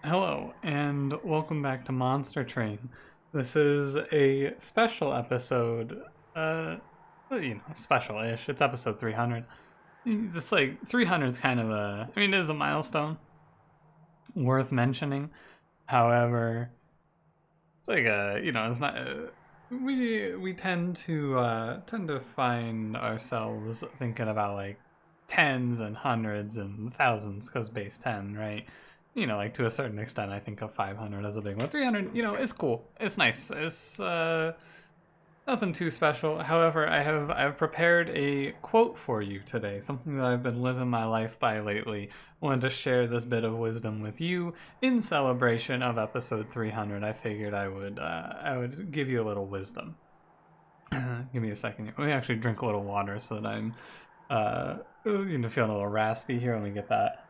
Hello, and welcome back to Monster Train. This is a special episode, special-ish. It's episode 300. Just like 300 is kind of it is a milestone worth mentioning. However, it's like it's not. We tend to find ourselves thinking about like tens and hundreds and thousands because base 10, right? Like to a certain extent, I think of 500 as a big one. 300, is cool. It's nice. It's nothing too special. However, I've prepared a quote for you today, something that I've been living my life by lately. I wanted to share this bit of wisdom with you in celebration of episode 300. I figured I would give you a little wisdom. Give me a second. Let me actually drink a little water so that I'm feeling a little raspy here. Let me get that.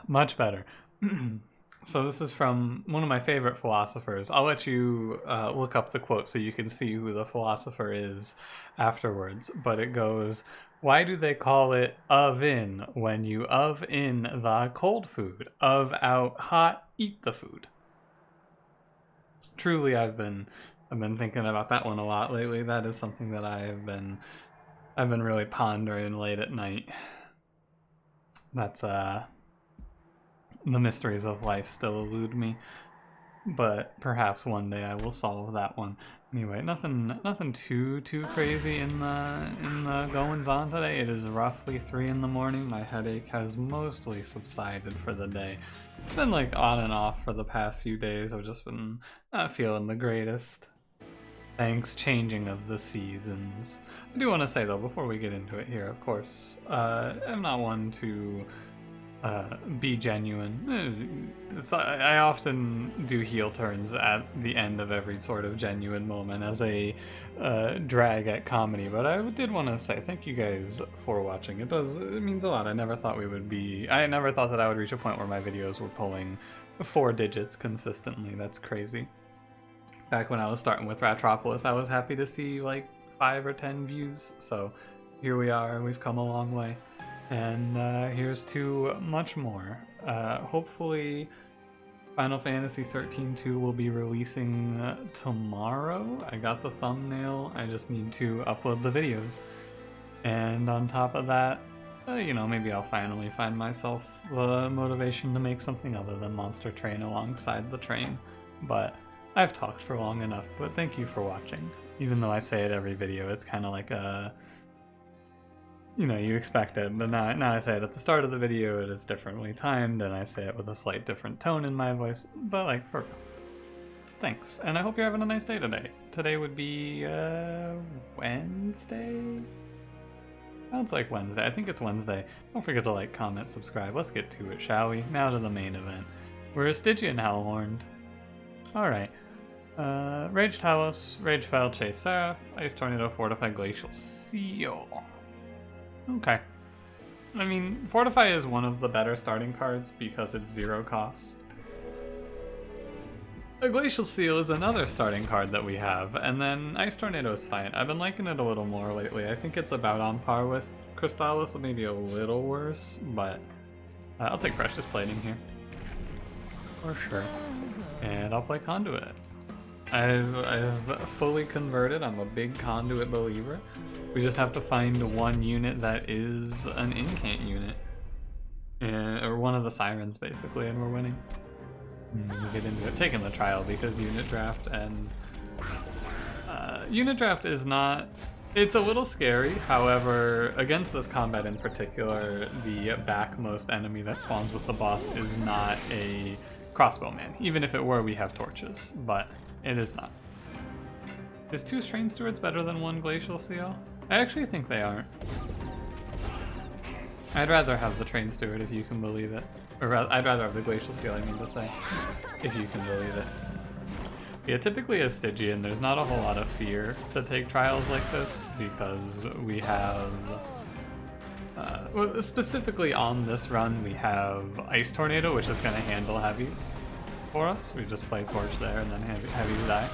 Much better. So this is from one of my favorite philosophers. I'll let you look up the quote so you can see who the philosopher is afterwards. But it goes, "Why do they call it oven when you in the cold food? Of out hot, eat the food." Truly, I've been thinking about that one a lot lately. That is something that I've been really pondering late at night. That's the mysteries of life still elude me, but perhaps one day I will solve that one. Anyway, nothing too crazy in the goings on today. It is roughly 3 in the morning. My headache has mostly subsided for the day. It's been like on and off for the past few days. I've just been not feeling the greatest. Thanks, changing of the seasons. I do want to say though, before we get into it here, of course, I'm not one to be genuine. I often do heel turns at the end of every sort of genuine moment as a drag at comedy, but I did want to say thank you guys for watching. It means a lot. I never thought that I would reach a point where my videos were pulling 4 digits consistently. That's crazy. Back when I was starting with Ratropolis, I was happy to see like 5 or 10 views, so here we are. We've come a long way. And here's to much more. Hopefully Final Fantasy 13-2 will be releasing tomorrow. I got the thumbnail, I just need to upload the videos. And on top of that, maybe I'll finally find myself the motivation to make something other than Monster Train alongside the train. But I've talked for long enough, but thank you for watching. Even though I say it every video, it's kind of like a... you expect it, but now I say it at the start of the video, it is differently timed, and I say it with a slight different tone in my voice, but like, for real. Thanks, and I hope you're having a nice day today. Today would be, Wednesday? Sounds like Wednesday. I think it's Wednesday. Don't forget to like, comment, subscribe. Let's get to it, shall we? Now to the main event. We're a Stygian Hellhorned. Alright. Rage Talos, Rage File, Chase Seraph, Ice Tornado, Fortify, Glacial Seal. Okay. I mean, Fortify is one of the better starting cards because it's 0 cost. A Glacial Seal is another starting card that we have, and then Ice Tornado is fine. I've been liking it a little more lately. I think it's about on par with Crystallis, maybe a little worse, but I'll take Precious Plating here. For sure. And I'll play Conduit. I've fully converted. I'm a big Conduit believer. We just have to find one unit that is an incant unit. Or one of the sirens, basically, and we're winning. We get into it. Taking the trial because unit draft and... unit draft is not... It's a little scary, however, against this combat in particular, the backmost enemy that spawns with the boss is not a crossbowman. Even if it were, we have torches, but it is not. Is 2 Strain Stewards better than 1 Glacial Seal? I actually think they aren't. I'd rather have the Train Steward if you can believe it. Or I'd rather have the Glacial Seal, I mean to say, if you can believe it. Yeah, typically as Stygian, there's not a whole lot of fear to take trials like this because we have... well, specifically on this run, we have Ice Tornado, which is going to handle heavies for us. We just play Torch there and then heavies die.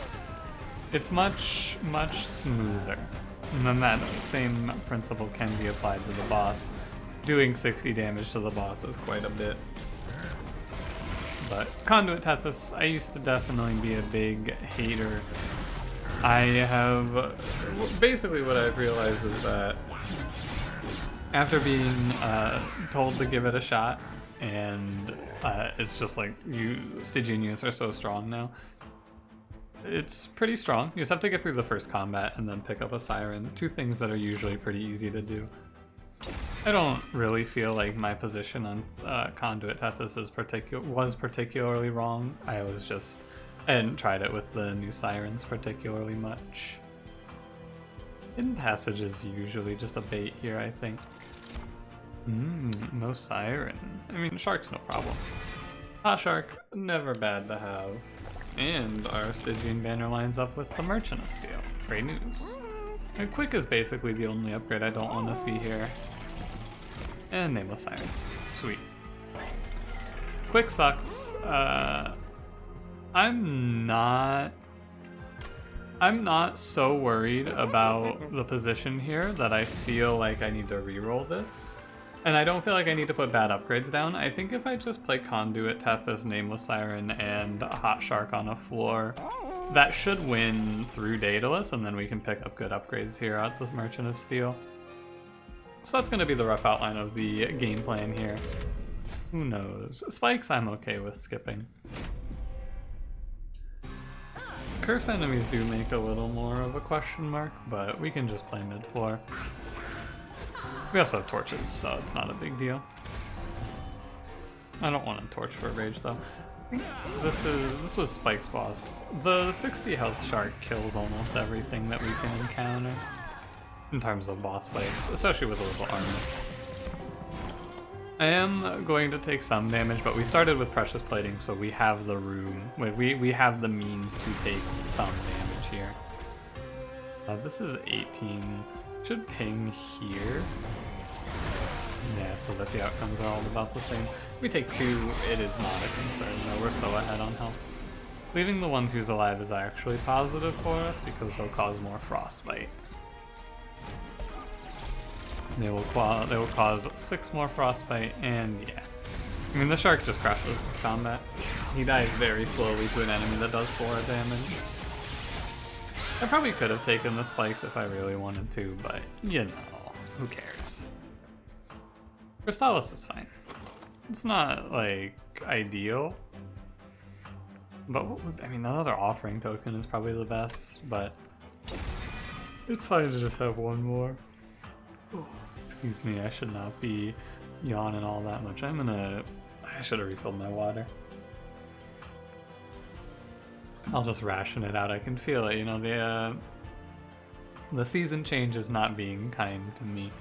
It's much smoother. And then that same principle can be applied to the boss. doing 60 damage to the boss is quite a bit. But Conduit Tethys, I used to definitely be a big hater. I have... Basically what I've realized is that after being told to give it a shot, and it's just like, Stygian units are so strong now. It's pretty strong. You just have to get through the first combat and then pick up a Siren. Two things that are usually pretty easy to do. I don't really feel like my position on Conduit Tethys was particularly wrong. I hadn't tried it with the new Sirens particularly much. Hidden Passage is usually just a bait here, I think. No Siren. I mean, Shark's no problem. Hot Shark, never bad to have. And our Stygian banner lines up with the Merchant of Steel. Great news. And Quick is basically the only upgrade I don't want to see here. And Nameless Siren. Sweet. Quick sucks. I'm not so worried about the position here that I feel like I need to reroll this. And I don't feel like I need to put bad upgrades down. I think if I just play Conduit, Tethys, Nameless Siren, and Hot Shark on a floor, that should win through Daedalus, and then we can pick up good upgrades here at this Merchant of Steel. So that's going to be the rough outline of the game plan here. Who knows? Spikes I'm okay with skipping. Curse enemies do make a little more of a question mark, but we can just play mid-floor. We also have torches, so it's not a big deal. I don't want to torch for rage though. This was Spike's boss. The 60 health shark kills almost everything that we can encounter in terms of boss fights, especially with a little armor. I am going to take some damage, but we started with precious plating, so we have the room. We have the means to take some damage here. This is 18. Should ping here. Yeah, so that the outcomes are all about the same. If we take 2, it is not a concern, though. We're so ahead on health. Leaving the 1/2s alive is actually positive for us because they'll cause more frostbite. They will cause 6 more frostbite, and yeah. I mean, the shark just crashes this combat. He dies very slowly to an enemy that does 4 damage. I probably could have taken the spikes if I really wanted to, but you know, who cares? Crystallis is fine. It's not, like, ideal. But, I mean, another offering token is probably the best, but it's fine to just have one more. Oh, excuse me, I should not be yawning all that much. I should have refilled my water. I'll just ration it out. I can feel it, you know, the season change is not being kind to me.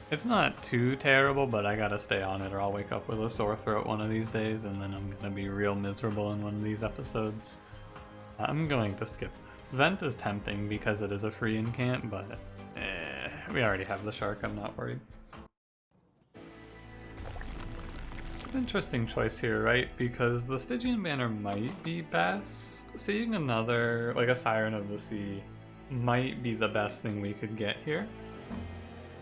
It's not too terrible, but I gotta stay on it or I'll wake up with a sore throat one of these days and then I'm gonna be real miserable in one of these episodes. I'm going to skip this. Vent is tempting because it is a free incant, but we already have the shark, I'm not worried. It's an interesting choice here, right? Because the Stygian banner might be best. Seeing another, like a Siren of the Sea, might be the best thing we could get here.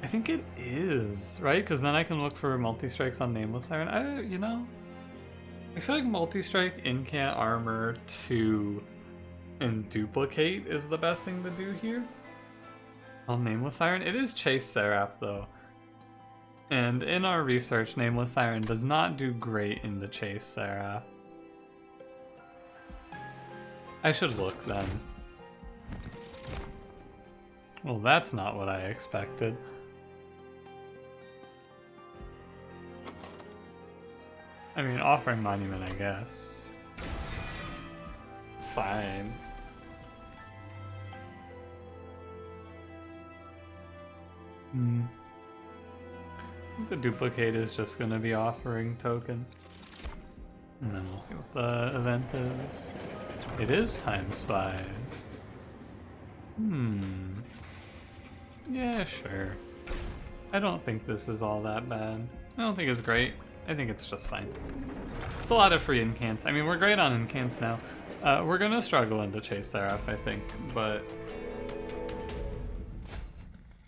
I think it is, right? Because then I can look for multi-strikes on Nameless Siren. You know, I feel like multi-strike, incant, armor, 2, and duplicate is the best thing to do here. On Nameless Siren, it is Chase Seraph though. And in our research, Nameless Siren does not do great in the Chase Seraph. I should look then. Well, that's not what I expected. I mean, offering monument, I guess. It's fine. I think the duplicate is just gonna be offering token. And then we'll see what the event is. It is ×5. Yeah, sure. I don't think this is all that bad. I don't think it's great. I think it's just fine. It's a lot of free incants. I mean, we're great on incants now. We're gonna struggle into Chase Seraph, I think, but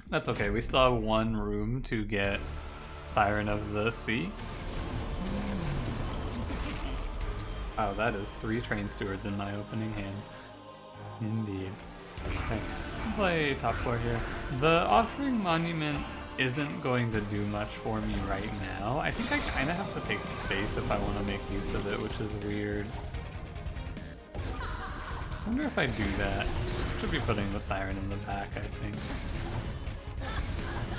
that's okay. We still have one room to get Siren of the Sea. Wow, that is 3 Train Stewards in my opening hand. Indeed. Okay, play top 4 here. The Offering Monument isn't going to do much for me right now. I think I kind of have to take space if I want to make use of it, which is weird. I wonder if I do that. Should be putting the Siren in the back, I think.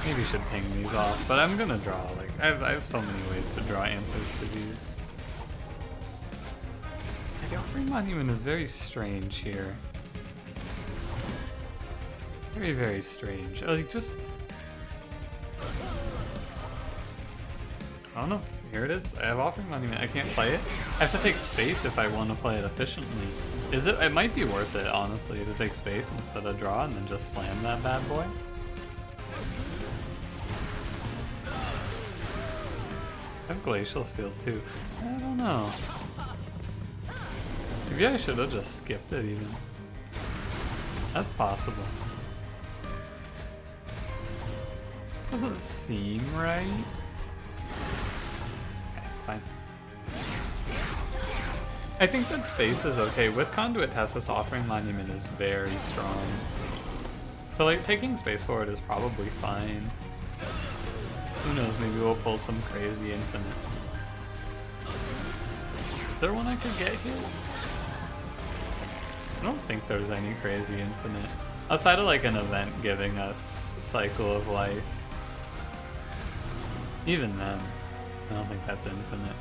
Maybe should ping these off, but I'm gonna draw. Like I have so many ways to draw answers to these. The Offering Monument is very strange here. Very, very strange. Like just, I don't know. Here it is. I have Offering Monument. I can't play it. I have to take space if I want to play it efficiently. Is it? It might be worth it, honestly, to take space instead of draw and then just slam that bad boy. I have Glacial Seal too. I don't know. Maybe I should have just skipped it even. That's possible. Doesn't seem right. Okay, fine. I think that space is okay. With Conduit Teth, this Offering Monument is very strong. So like taking space forward is probably fine. Who knows, maybe we'll pull some crazy infinite. Is there one I could get here? I don't think there's any crazy infinite. Outside of like an event giving us Cycle of Life. Even then, I don't think that's infinite.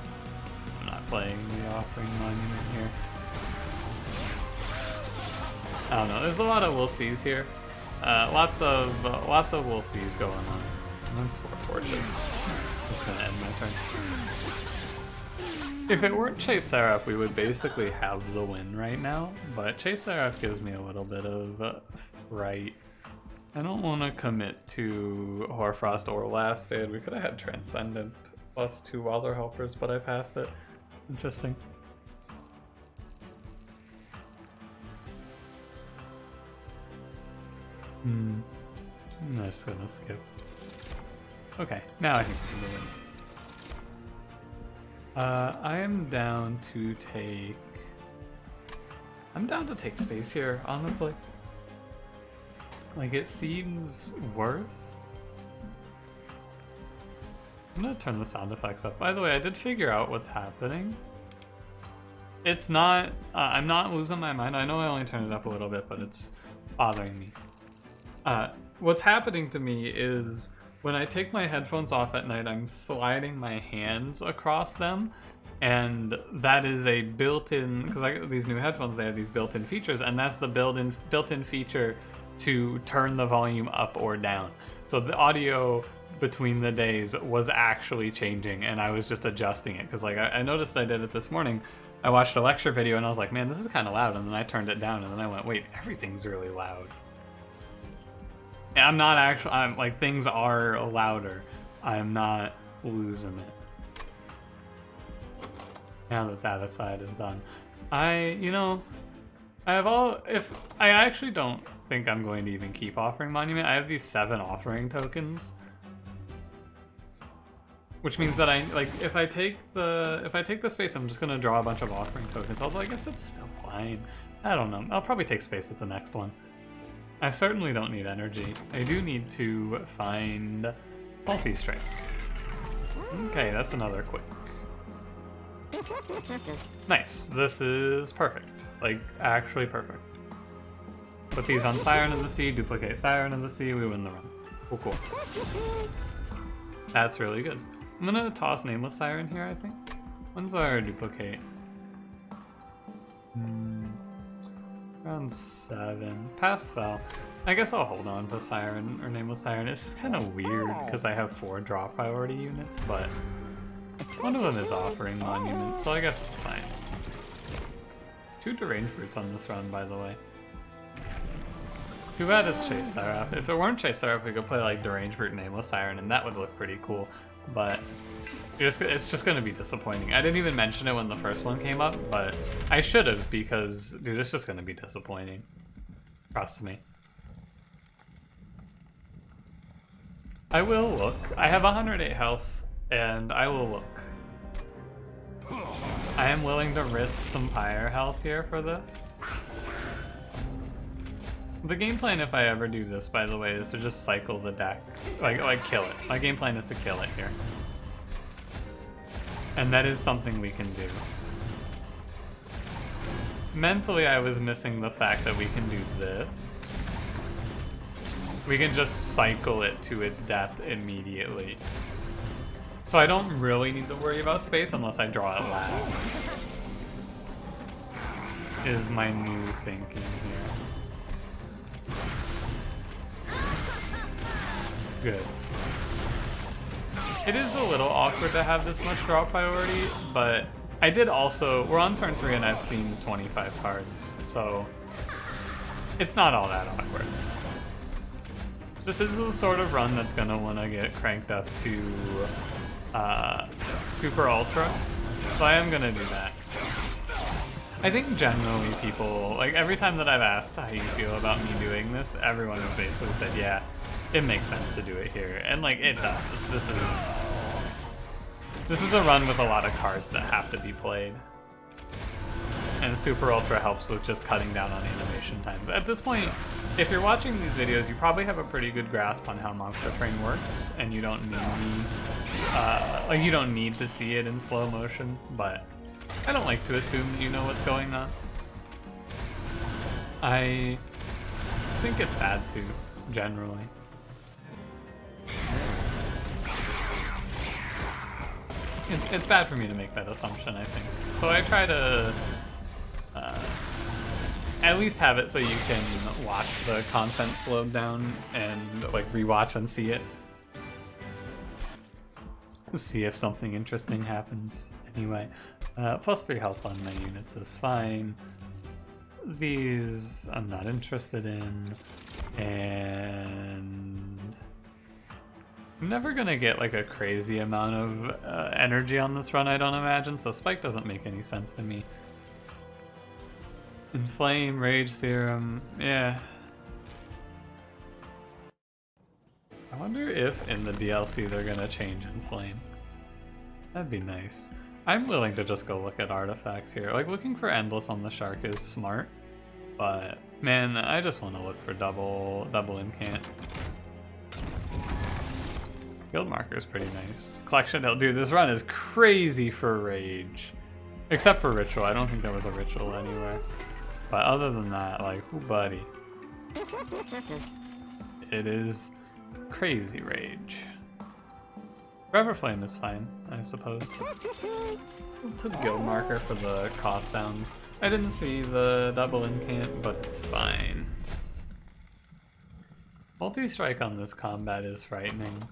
I'm not playing the Offering Monument here. I don't know, there's a lot of we'll sees here. Lots of we'll sees going on. That's 4 torches. That's gonna end my turn. If it weren't Chase Seraph, we would basically have the win right now, but Chase Seraph gives me a little bit of fright. I don't want to commit to Hoarfrost or Last Stand. We could have had Transcendent plus 2 Wilder Helpers, but I passed it. Interesting. I'm just gonna skip. Okay, now I think we can win. I am down to take... I'm down to take space here, honestly. Like, it seems worth... I'm gonna turn the sound effects up. By the way, I did figure out what's happening. It's not... I'm not losing my mind. I know I only turned it up a little bit, but it's bothering me. What's happening to me is... when I take my headphones off at night, I'm sliding my hands across them, and that is a built-in, because I got these new headphones, they have these built-in features, and that's the built-in feature to turn the volume up or down. So the audio between the days was actually changing, and I was just adjusting it, because like I noticed I did it this morning. I watched a lecture video, and I was like, man, this is kind of loud, and then I turned it down, and then I went, wait, everything's really loud. I'm not actually, I'm like, things are louder. I'm not losing it. Now that that aside is done. I actually don't think I'm going to even keep Offering Monument. I have these 7 offering tokens. Which means that if I take the space, I'm just gonna draw a bunch of offering tokens. Although I guess it's still fine. I don't know. I'll probably take space at the next one. I certainly don't need energy. I do need to find multi-strike. Okay, that's another quick. Nice. This is perfect. Like, actually perfect. Put these on Siren of the Sea, duplicate Siren of the Sea, we win the run. Cool, cool. That's really good. I'm gonna toss Nameless Siren here, I think. When's our duplicate? Round 7. Pass fell. I guess I'll hold on to Siren or Nameless Siren. It's just kind of weird because I have 4 draw priority units, but one of them is Offering Monument, so I guess it's fine. 2 Deranged Brutes on this run, by the way. Too bad it's Chase Seraph. If it weren't Chase Seraph, we could play like Deranged Brute Nameless Siren, and that would look pretty cool, but it's just gonna be disappointing. I didn't even mention it when the first one came up, but I should have, because, dude, it's just gonna be disappointing. Trust me. I will look. I have 108 health, and I will look. I am willing to risk some fire health here for this. The game plan, if I ever do this, by the way, is to just cycle the deck. Like kill it. My game plan is to kill it here. And that is something we can do. Mentally, I was missing the fact that we can do this. We can just cycle it to its death immediately. So I don't really need to worry about space unless I draw it last. Is my new thinking here. Good. It is a little awkward to have this much draw priority, but I did also, we're on turn 3 and I've seen 25 cards, so it's not all that awkward. This is the sort of run that's gonna wanna get cranked up to Super Ultra, so I am gonna do that. I think generally people, like every time that I've asked how you feel about me doing this, everyone has basically said, yeah, it makes sense to do it here, and like it does. This is a run with a lot of cards that have to be played. And Super Ultra helps with just cutting down on animation times. At this point, if you're watching these videos, you probably have a pretty good grasp on how Monster Train works, and you don't need me, you don't need to see it in slow motion, but I don't like to assume that you know what's going on. I think it's bad to, generally. It's bad for me to make that assumption, I think. So I try to at least have it so you can watch the content slowed down and like rewatch and see it. See if something interesting happens. Anyway, +3 health on my units is fine. These I'm not interested in, and I'm never gonna get like a crazy amount of energy on this run, I don't imagine, so Spike doesn't make any sense to me. Inflame, Rage Serum, yeah. I wonder if in the DLC they're gonna change Inflame. That'd be nice. I'm willing to just go look at artifacts here. Like, looking for Endless on the Shark is smart, but man, I just want to look for double incant. Guild Marker is pretty nice. Collection Hill, dude, this run is crazy for Rage. Except for Ritual, I don't think there was a Ritual anywhere. But other than that, like, ooh, buddy. It is crazy Rage. Forever Flame is fine, I suppose. Took Guild Marker for the cost downs. I didn't see the double incant, but it's fine. Multi-strike on this combat is frightening.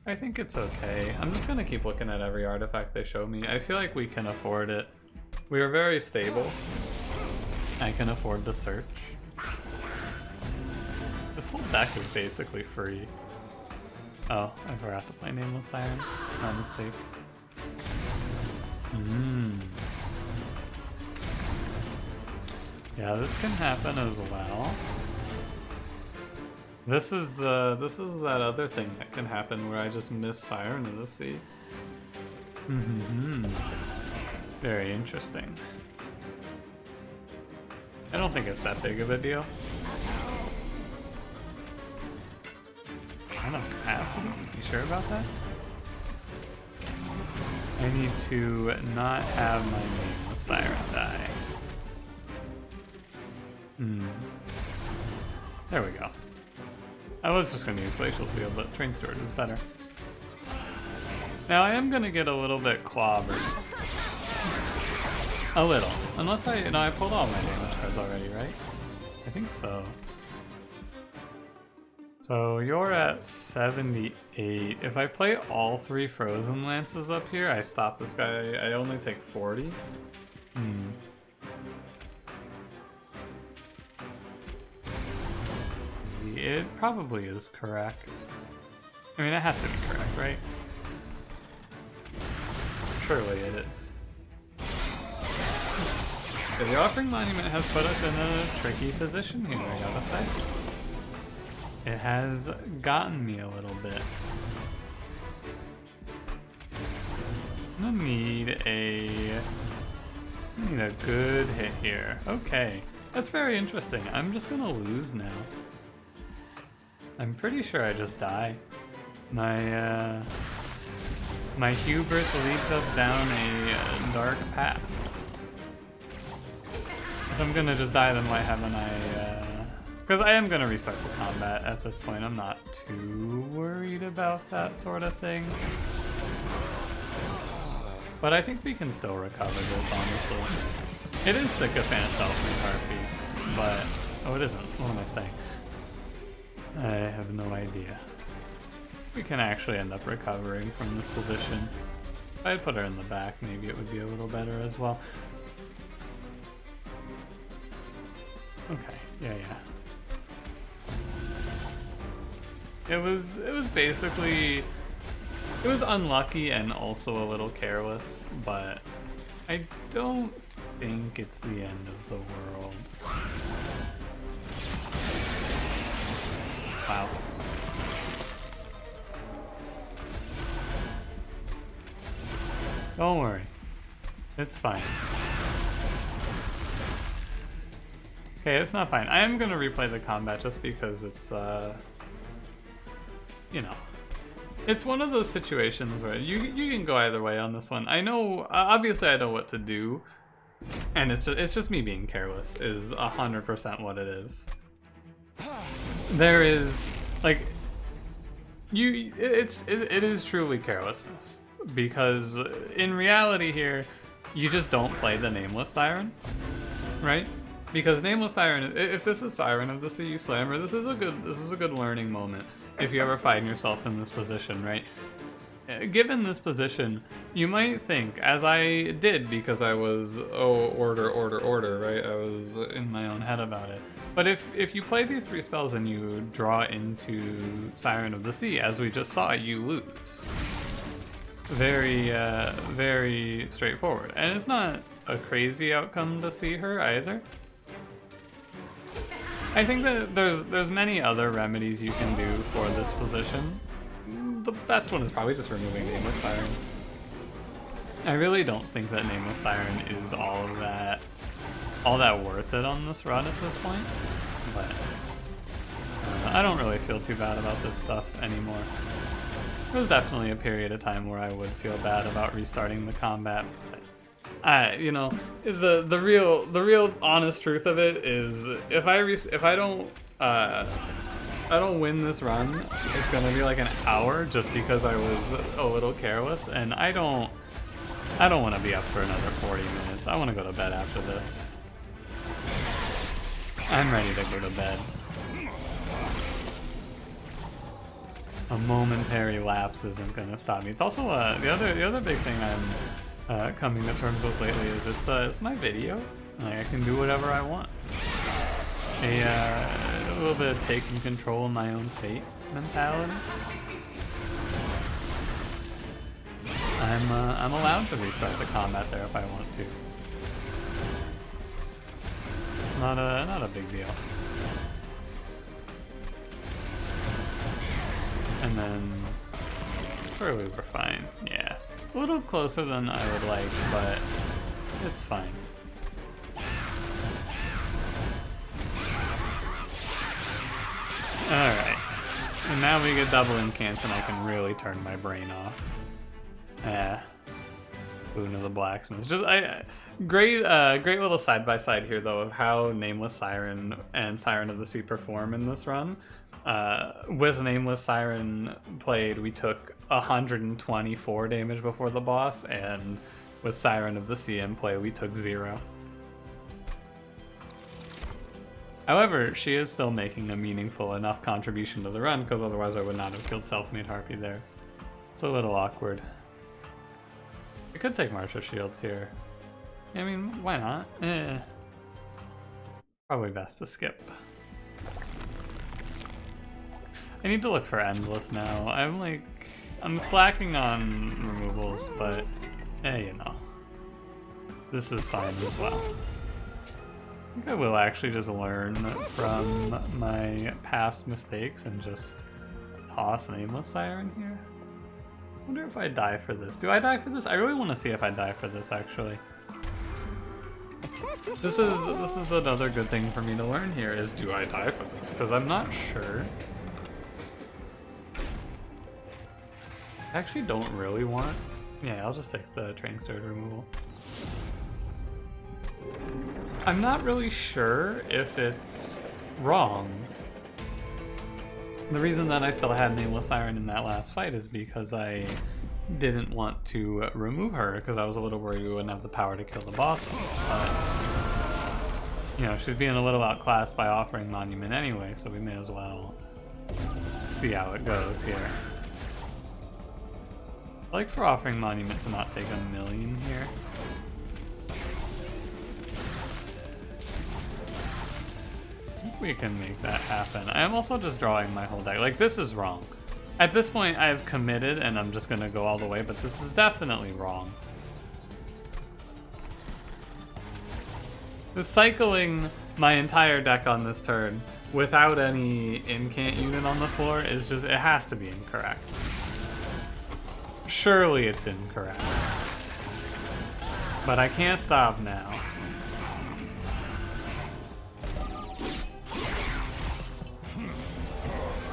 I think it's okay. I'm just gonna keep looking at every artifact they show me. I feel like we can afford it. We are very stable. I can afford the search. This whole deck is basically free. Oh, I forgot to play Nameless Siren. My mistake. Yeah, this can happen as well. This is that other thing that can happen where I just miss Siren of the Sea. Very interesting. I don't think it's that big of a deal. I don't know, capacity? You sure about that? I need to not have my Nameless Siren die. There we go. I was just going to use Glacial Seal, but Train Steward is better. Now I am going to get a little bit clobbered. A little. Unless I pulled all my damage cards already, right? I think so. So you're at 78. If I play all 3 Frozen Lances up here, I stop this guy. I only take 40. It probably is correct. I mean, it has to be correct, right? Surely it is. Yeah, the Offering Monument has put us in a tricky position here, I gotta say. It has gotten me a little bit. I'm gonna need a good hit here. Okay, that's very interesting. I'm just gonna lose now. I'm pretty sure I just die. My hubris leads us down a dark path. If I'm gonna just die, then why haven't I, because I am gonna restart the combat at this point. I'm not too worried about that sort of thing. But I think we can still recover this, honestly. It is sycophant self-made harpy, but... Oh, it isn't. What am I saying? I have no idea. We can actually end up recovering from this position. If I'd put her in the back, maybe it would be a little better as well. Okay, yeah. It was basically... It was unlucky and also a little careless, but I don't think it's the end of the world. Wow. Don't worry. It's fine. Okay, it's not fine. I am gonna replay the combat just because it's, you know. It's one of those situations where you can go either way on this one. I know, obviously I know what to do, and it's just me being careless is 100% what it is. There is, like, it is truly carelessness, because in reality here, you just don't play the Nameless Siren, right? Because Nameless Siren, if this is Siren of the Sea Slammer, this is a good learning moment. If you ever find yourself in this position, right? Given this position, you might think, as I did because I was, order, right? I was in my own head about it. But if you play these 3 spells and you draw into Siren of the Sea, as we just saw, you lose. Very, very straightforward. And it's not a crazy outcome to see her either. I think that there's many other remedies you can do for this position. The best one is probably just removing Nameless Siren. I really don't think that Nameless Siren is all that worth it on this run at this point, but I don't really feel too bad about this stuff anymore. There was definitely a period of time where I would feel bad about restarting the combat, but you know, the real honest truth of it is if I don't win this run, it's gonna be like an hour just because I was a little careless, and I don't want to be up for another 40 minutes. I want to go to bed after this. I'm ready to go to bed. A momentary lapse isn't gonna stop me. It's also the other big thing I'm coming to terms with lately is it's my video. Like, I can do whatever I want. A little bit of taking control of my own fate mentality. I'm allowed to restart the combat there if I want to. It's not a big deal. And then surely we're fine. Yeah. A little closer than I would like, but it's fine. Alright. And now we get double incants and I can really turn my brain off. Boon of the Blacksmith. Just great little side-by-side here though of how Nameless Siren and Siren of the Sea perform in this run. With Nameless Siren played, we took 124 damage before the boss, and with Siren of the Sea in play, we took 0. However, she is still making a meaningful enough contribution to the run, because otherwise I would not have killed Self-Made Harpy there. It's a little awkward. I could take Marsha Shields here. I mean, why not? Probably best to skip. I need to look for Endless now. I'm slacking on removals, but you know. This is fine as well. I think I will actually just learn from my past mistakes and just toss Nameless Siren here. I wonder if I die for this. Do I die for this? I really want to see if I die for this, actually. This is another good thing for me to learn here, is do I die for this? Because I'm not sure. I actually don't really want... Yeah, I'll just take the train stirred removal. I'm not really sure if it's wrong. The reason that I still had Nameless Siren in that last fight is because I didn't want to remove her, because I was a little worried we wouldn't have the power to kill the bosses. But, you know, she's being a little outclassed by offering Monument anyway, so we may as well see how it goes here. I like for offering Monument to not take 1,000,000 here. I think we can make that happen. I am also just drawing my whole deck. Like, this is wrong. At this point, I've committed and I'm just gonna go all the way, but this is definitely wrong. The cycling my entire deck on this turn without any incant unit on the floor is just, it has to be incorrect. Surely it's incorrect. But I can't stop now.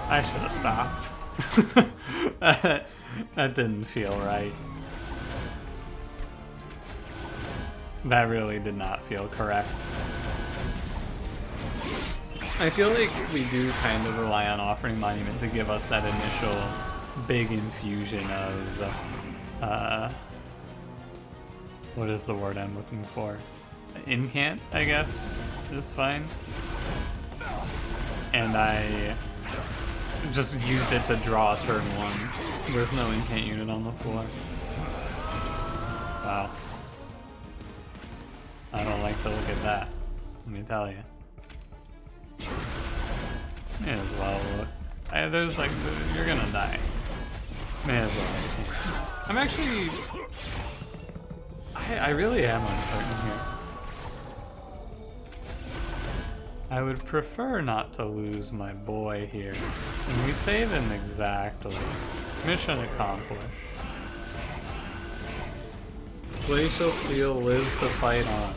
I should have stopped. That didn't feel right. That really did not feel correct. I feel like we do kind of rely on offering Monument to give us that initial big infusion of, what is the word I'm looking for? Incant, I guess, is fine. And I just used it to draw turn 1 with no incant unit on the floor. Wow. I don't like to look at that, let me tell you. May as well look. There's like, you're gonna die. May as well. I'm actually... I really am uncertain here. I would prefer not to lose my boy here. And we save him exactly. Mission accomplished. Glacial Steel lives to fight on.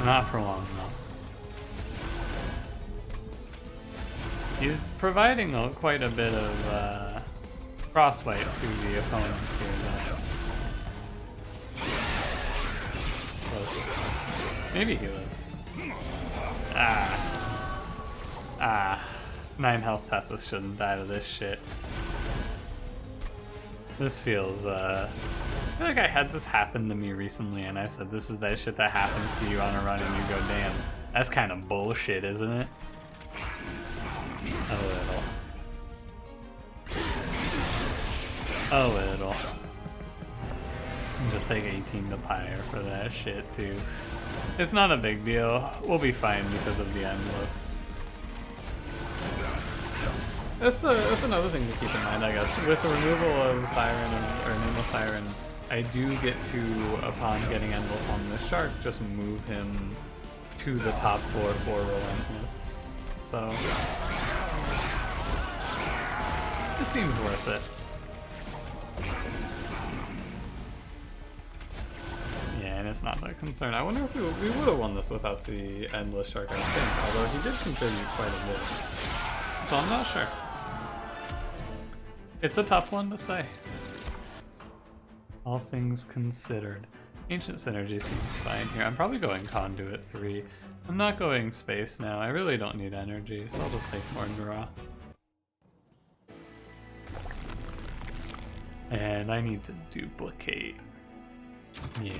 Not for long, though. He's providing quite a bit of frostbite to the opponents here, though. Maybe he lives. 9 health Tethys shouldn't die to this shit. This feels, I feel like I had this happen to me recently and I said this is that shit that happens to you on a run and you go, damn, that's kind of bullshit, isn't it? A little. A little. Just take 18 to Pyre for that shit too. It's not a big deal. We'll be fine because of the Endless. That's another thing to keep in mind, I guess. With the removal of Siren or Nameless Siren, I do get to, upon getting Endless on this shark, just move him to the top floor for Relentless. So this seems worth it. Yeah, and it's not a concern. I wonder if we would have won this without the Endless Shark, I think, although he did contribute quite a bit. So I'm not sure. It's a tough one to say. All things considered. Ancient Synergy seems fine here. I'm probably going Conduit 3. I'm not going Space now. I really don't need energy, so I'll just take more draw. And I need to duplicate. Yeah.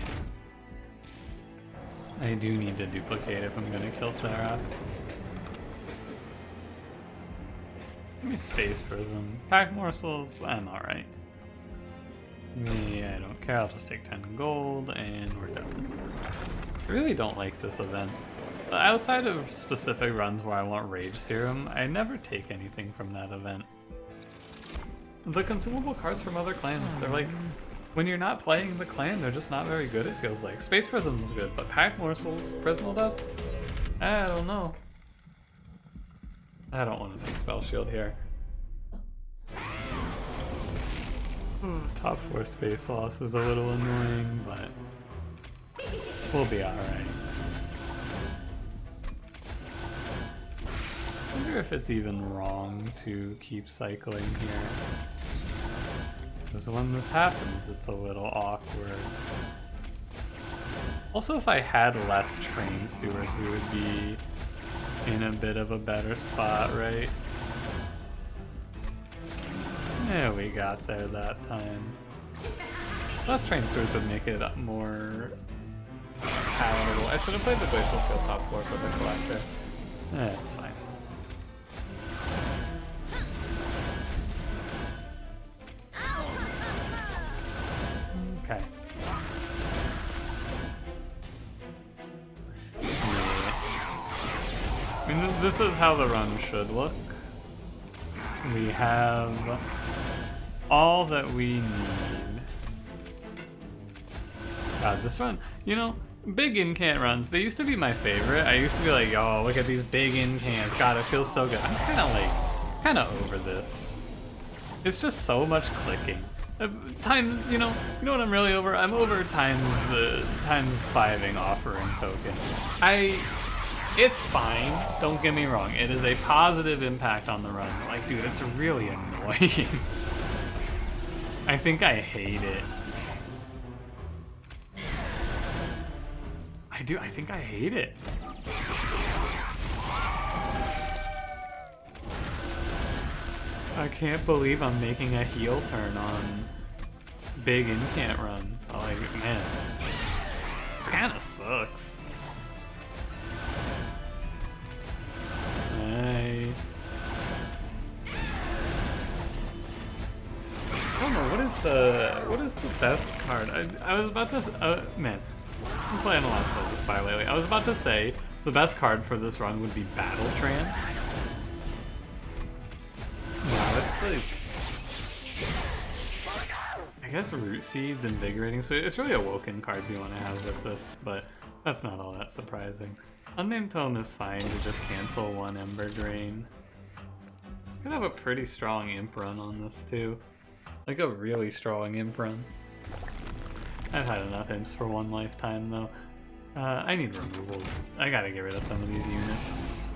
I do need to duplicate if I'm gonna kill Sarah. Give me Space Prism. Pack Morsels, I'm alright. Me, I don't care, I'll just take 10 gold and we're done. I really don't like this event. Outside of specific runs where I want Rage Serum, I never take anything from that event. The consumable cards from other clans, they're like when you're not playing the clan, they're just not very good, it feels like. Space Prism's good, but Pack Morsels, Prismal Dust? I don't know. I don't want to take Spell Shield here. Top 4 space loss is a little annoying, but we'll be alright. I wonder if it's even wrong to keep cycling here. Because when this happens, it's a little awkward. Also, if I had less train stewards, we would be in a bit of a better spot, right? Yeah, we got there that time. Less train stewards would make it more palatable. I should have played the Glacial Seal top 4 for the Collector. It's fine. Okay. I mean, this is how the run should look. We have all that we need. God, this run, you know, big incant runs, they used to be my favorite. I used to be like, oh, look at these big incants. God, it feels so good. I'm kind of over this. It's just so much clicking. You know what I'm really over? I'm over times 5ing offering token. It's fine, don't get me wrong. It is a positive impact on the run. Like, dude, it's really annoying. I think I hate it. I think I hate it. I can't believe I'm making a heel turn on big incant run. Oh, like, man. This kind of sucks. I don't know, what is the best card? I was about to man, I'm playing a lot of Slay the Spire lately. I was about to say the best card for this run would be Battle Trance. No, it's like, I guess Root Seeds, Invigorating, so it's really Awoken cards you want to have with this, but that's not all that surprising. Unnamed Tome is fine to just cancel one Ember Drain. I could have a pretty strong Imp run on this too. Like a really strong Imp run. I've had enough Imps for one lifetime though. I need removals. I gotta get rid of some of these units.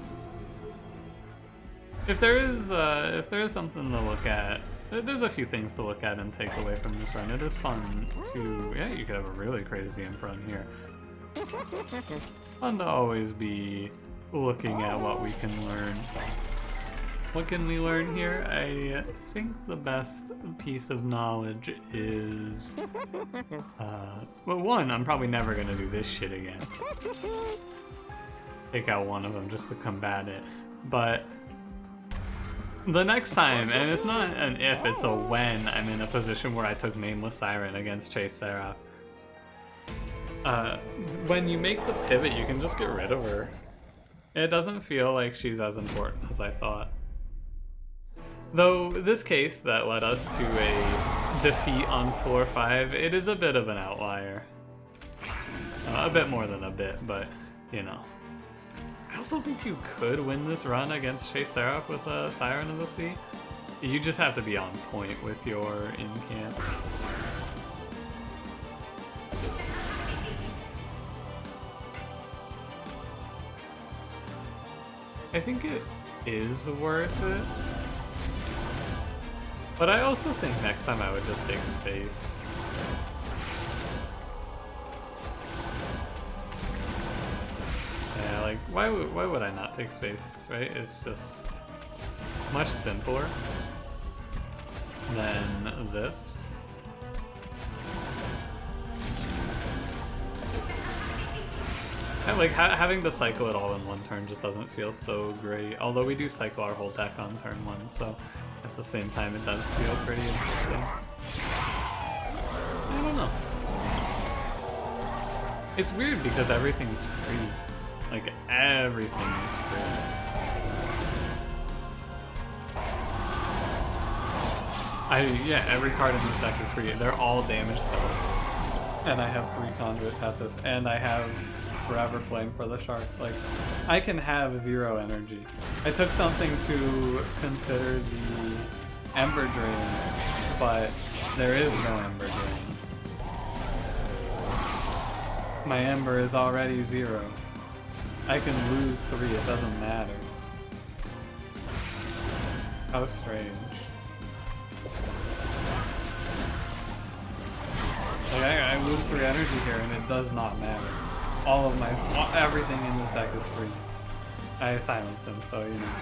If there is something to look at, there's a few things to look at and take away from this run. It is fun to, yeah, you could have a really crazy Imp run here. Fun to always be looking at what we can learn. What can we learn here? I think the best piece of knowledge is... well, one, I'm probably never going to do this shit again. Take out one of them just to combat it. But the next time, and it's not an if, it's a when, I'm in a position where I took Nameless Siren against Chase Seraph. When you make the pivot, you can just get rid of her. It doesn't feel like she's as important as I thought. Though this case that led us to a defeat on 4-5, it is a bit of an outlier. A bit more than a bit, but, you know. I also think you could win this run against Chase Seraph with a Siren of the Sea. You just have to be on point with your incants. I think it is worth it. But I also think next time I would just take space. Yeah, like, why would I not take space, right? It's just much simpler than this. And like having to cycle it all in one turn just doesn't feel so great. Although we do cycle our whole deck on turn 1, so at the same time it does feel pretty interesting. I don't know. It's weird because everything's free. Like everything is free. Yeah, every card in this deck is free. They're all damage spells. And I have 3 Conduit Tethys, and I have Forever Flame for the Shark. Like, I can have 0 energy. I took something to consider the Ember Drain, but there is no Ember Drain. My Ember is already 0. I can lose 3, it doesn't matter. How strange. Like, I lose 3 energy here and it does not matter. Everything in this deck is free. I silenced him, so you know.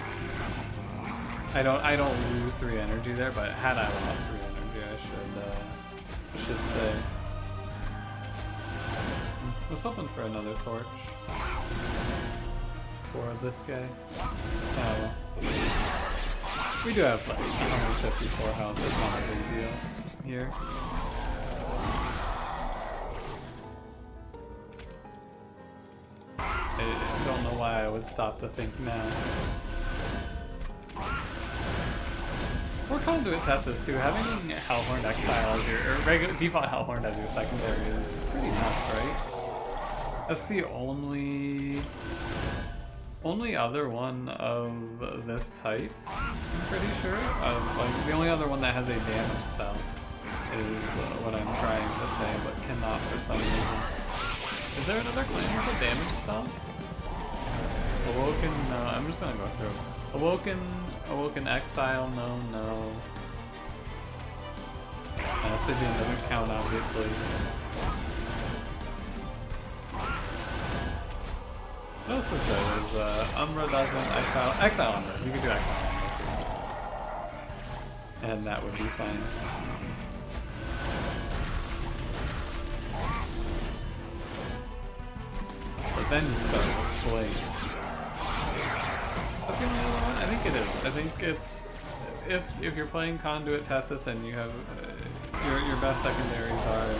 I don't lose 3 energy there, but had I lost 3 energy, I should say. I was hoping for another torch for this guy. Oh well. We do have like 154 health, it's not a big deal here. I don't know why I would stop to think now. Or Conduit Tethys too. Having Hellhorned Exile as your, or regular default Hellhorned as your secondary is pretty nuts, right? That's the only other one of this type, I'm pretty sure. Like the only other one that has a damage spell is what I'm trying to say, but cannot for some reason. Is there another clan with a damage spell? Awoken, no, I'm just gonna go through. Awoken Exile, no. Stygian doesn't count, obviously. What else is there? There's Umbra doesn't, Exile Umbra. You can do Exile Umbra. And that would be fine. But then you start with Blade. Is that the only other one? I think it is. I think it's if you're playing Conduit Tethys and you have your best secondaries are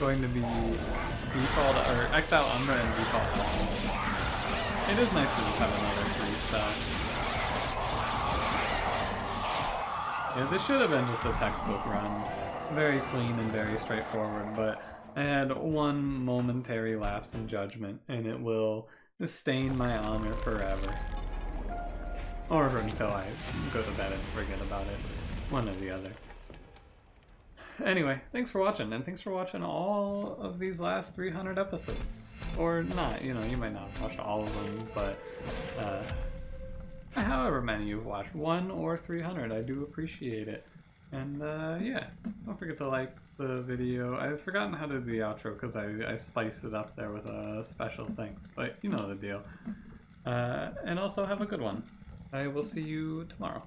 going to be default or Exile Umbra and default Hellhorned. It is nice to just have another free spell. Yeah, this should have been just a textbook run. Very clean and very straightforward, but I had one momentary lapse in judgment, and it will stain my honor forever. Or until I go to bed and forget about it. One or the other. Anyway, thanks for watching, and thanks for watching all of these last 300 episodes. Or not, you know, you might not watch all of them, but however many you've watched, 1 or 300, I do appreciate it. And yeah, don't forget to like the video. I've forgotten how to do the outro because I spiced it up there with a special thanks, but you know the deal. And also have a good one. I will see you tomorrow.